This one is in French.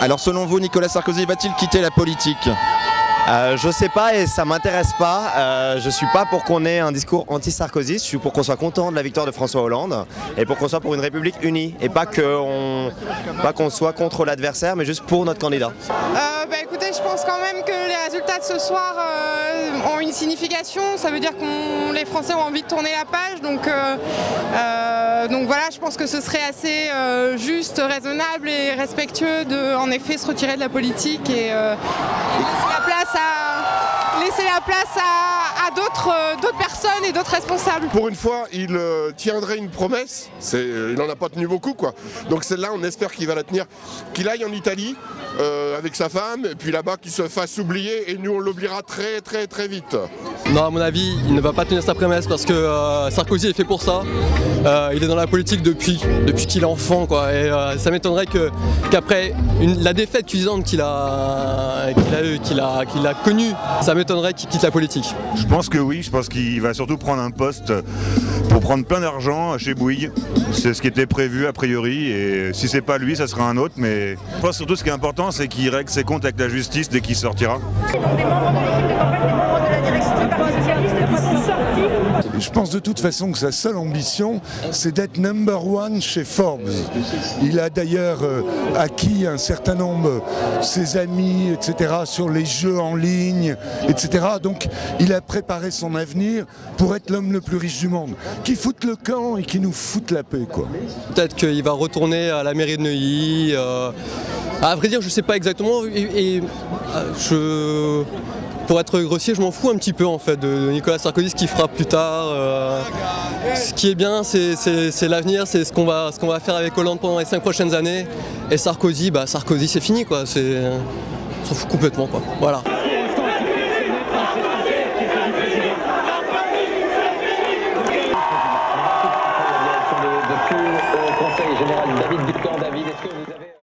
Alors selon vous, Nicolas Sarkozy va-t-il quitter la politique ? Je sais pas et ça m'intéresse pas. Je suis pas pour qu'on ait un discours anti-Sarkozy, je suis pour qu'on soit content de la victoire de François Hollande et pour qu'on soit pour une République unie et pas qu'on soit contre l'adversaire mais juste pour notre candidat. Écoutez, je pense quand même que les résultats de ce soir ont une signification. Ça veut dire que les Français ont envie de tourner la page. Donc voilà, je pense que ce serait assez juste, raisonnable et respectueux de, en effet, se retirer de la politique et laisser la place à d'autres personnes et d'autres responsables. Pour une fois, il tiendrait une promesse, il n'en a pas tenu beaucoup quoi. Donc celle-là, on espère qu'il va la tenir, qu'il aille en Italie avec sa femme, et puis là-bas qu'il se fasse oublier, et nous on l'oubliera très très très vite. Non, à mon avis, il ne va pas tenir sa promesse parce que Sarkozy est fait pour ça. Il est dans la politique depuis qu'il est enfant, quoi. Et ça m'étonnerait qu'après la défaite cuisante qu'il a connue, ça m'étonnerait qu'il quitte la politique. Je pense que oui, je pense qu'il va surtout prendre un poste pour prendre plein d'argent chez Bouygues. C'est ce qui était prévu a priori, et si c'est pas lui, ça sera un autre. Mais je pense surtout ce qui est important, c'est qu'il règle ses comptes avec la justice dès qu'il sortira. Je pense de toute façon que sa seule ambition, c'est d'être #1 chez Forbes. Il a d'ailleurs acquis un certain nombre, ses amis, etc., sur les jeux en ligne, etc. Donc il a préparé son avenir pour être l'homme le plus riche du monde. Qui foute le camp et qui nous foute la paix, quoi. Peut-être qu'il va retourner à la mairie de Neuilly. À vrai dire, je ne sais pas exactement. Pour être grossier, je m'en fous un petit peu en fait de Nicolas Sarkozy, ce qu'il fera plus tard. Ce qui est bien, c'est l'avenir, c'est ce qu'on va faire avec Hollande pendant les 5 prochaines années. Et Sarkozy, Sarkozy c'est fini quoi. On s'en fout complètement quoi. Voilà. Depuis au Conseil général, David Duplan. David, est-ce que vous avez...